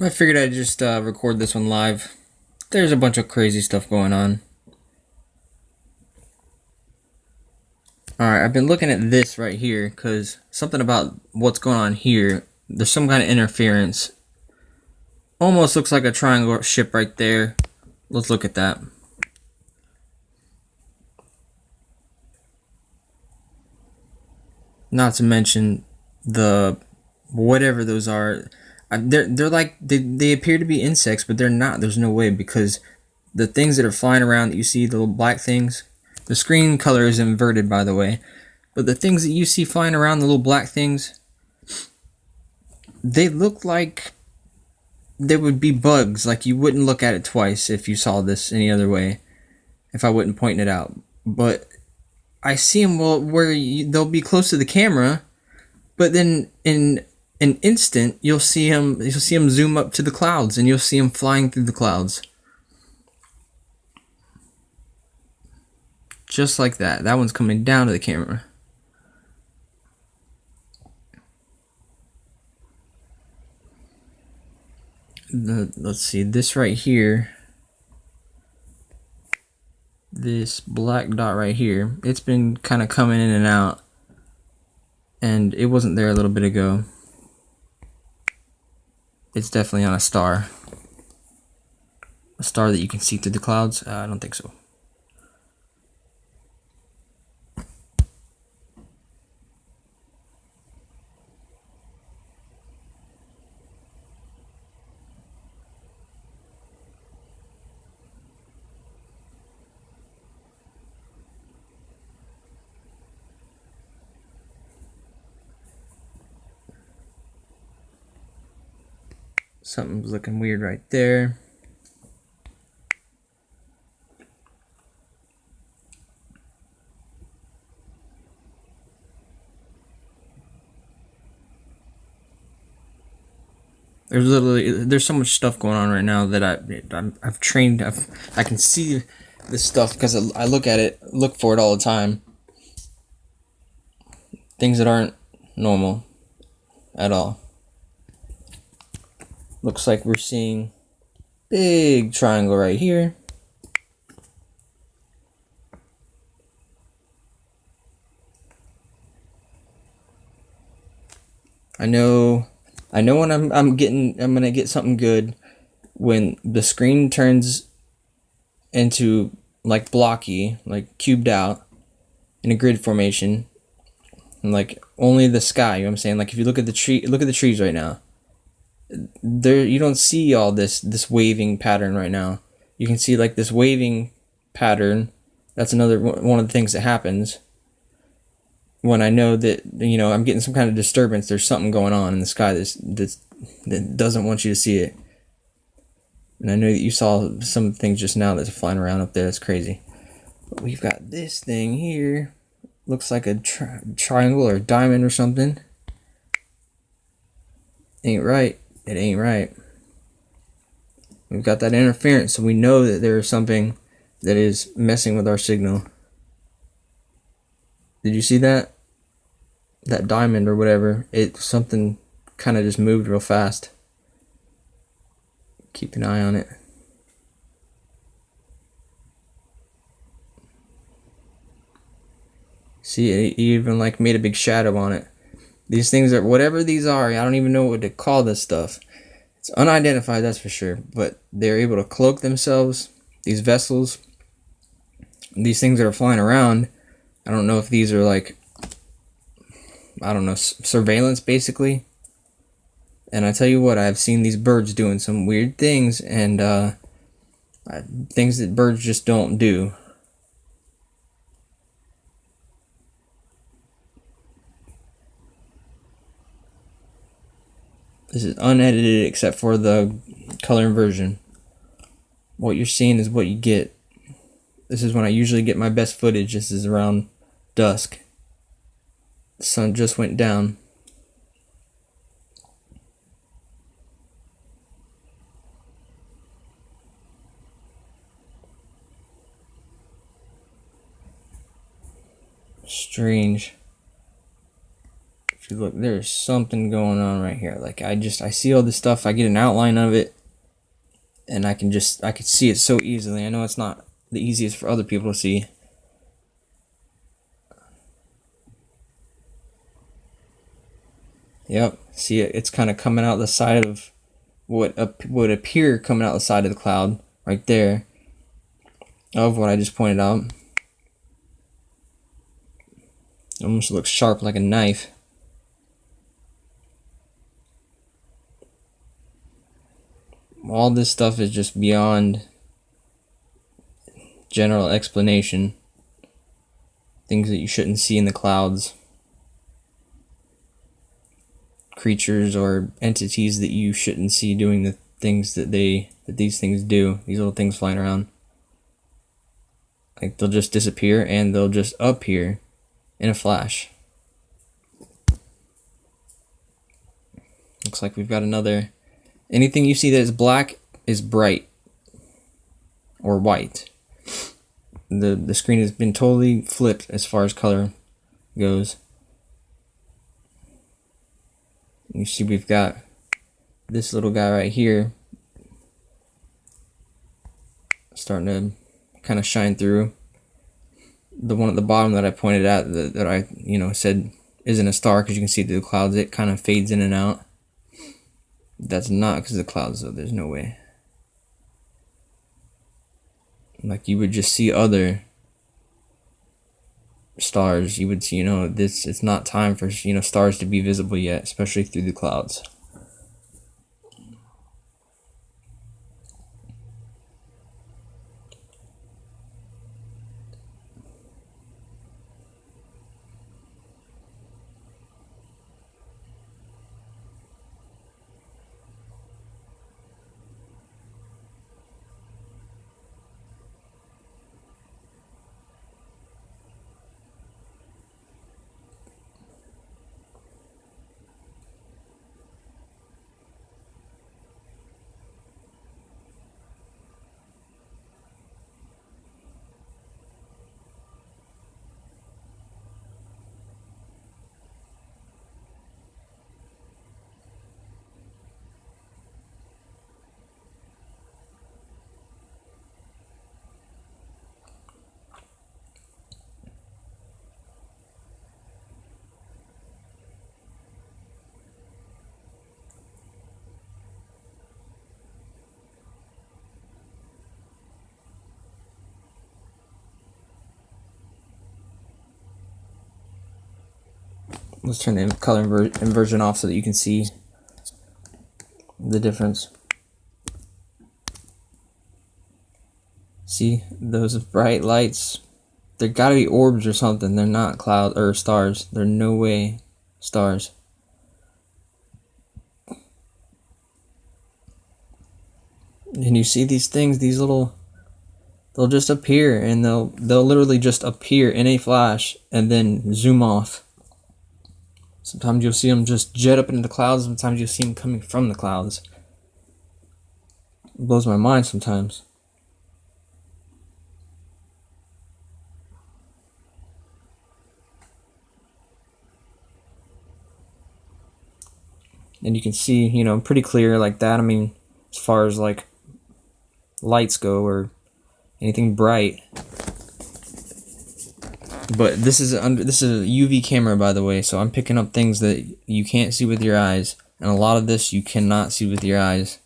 I figured I'd just record this one live. There's a bunch of crazy stuff going on. Alright, I've been looking at this right here because something about what's going on here, there's some kind of interference. Almost looks like a triangle ship right there. Let's look at that. Not to mention the whatever those are. They're like they appear to be insects, but they're not. There's no way, because the things that are flying around that you see, the little black things, the screen color is inverted, by the way, but the things that you see flying around, the little black things, they look like they would be bugs. Like, you wouldn't look at it twice if you saw this any other way, if I wouldn't point it out. But I see them where they'll be close to the camera, but then in an instant you'll see them zoom up to the clouds, and you'll see them flying through the clouds. Just like that. That one's coming down to the camera. Let's see, this right here, this black dot right here, it's been kind of coming in and out, and it wasn't there a little bit ago. It's definitely on a star that you can see through the clouds. I don't think so. Something's looking weird right there. There's so much stuff going on right now that I've trained. I can see this stuff because I look for it all the time. Things that aren't normal at all. Looks like we're seeing big triangle right here. I know when I'm gonna get something good when the screen turns into like blocky, like cubed out in a grid formation, and like only the sky. You know what I'm saying? Like, if you look at the trees right now. There, you don't see all this waving pattern right now. You can see like this waving pattern. That's another one of the things that happens when I know that, I'm getting some kind of disturbance. There's something going on in the sky that doesn't want you to see it. And I know that you saw some things just now that's flying around up there. That's crazy. But we've got this thing here. Looks like a triangle or diamond or something. Ain't right. It ain't right. We've got that interference, so we know that there is something that is messing with our signal. Did you see that? That diamond or whatever, something kind of just moved real fast. Keep an eye on it. See, it even like made a big shadow on it. These things are, whatever these are, I don't even know what to call this stuff. It's unidentified, that's for sure. But they're able to cloak themselves, these vessels, these things that are flying around. I don't know if these are like, I don't know, surveillance basically. And I tell you what, I've seen these birds doing some weird things, and things that birds just don't do. This is unedited except for the color inversion. What you're seeing is what you get. This is when I usually get my best footage. This is around dusk. The sun just went down. Strange. See, look, there's something going on right here. Like, I see all this stuff, I get an outline of it, and I can see it so easily. I know it's not the easiest for other people to see. Yep, see it, it's kind of coming out the side of what would appear coming out the side of the cloud, right there, of what I just pointed out. It almost looks sharp like a knife. All this stuff is just beyond general explanation. Things that you shouldn't see in the clouds. Creatures or entities that you shouldn't see doing the things that these things do. These little things flying around. Like, they'll just disappear and they'll just appear in a flash. Looks like we've got another. Anything you see that is black is bright or white. The screen has been totally flipped as far as color goes. You see we've got this little guy right here starting to kind of shine through. The one at the bottom that I pointed out that I said isn't a star because you can see through the clouds, it kind of fades in and out. That's not because of the clouds though, there's no way. Like, you would just see other stars. You would see, it's not time for, stars to be visible yet, especially through the clouds. Let's turn the color inversion off so that you can see the difference. See those bright lights? They're gotta be orbs or something. They're not cloud or stars. They're no way stars. And you see these things, these little, they'll just appear and they'll literally just appear in a flash and then zoom off. Sometimes you'll see them just jet up into the clouds. Sometimes you'll see them coming from the clouds. It blows my mind sometimes. And you can see, pretty clear like that. I mean, as far as like lights go or anything bright. But this is a UV camera, by the way, so I'm picking up things that you can't see with your eyes, and a lot of this you cannot see with your eyes.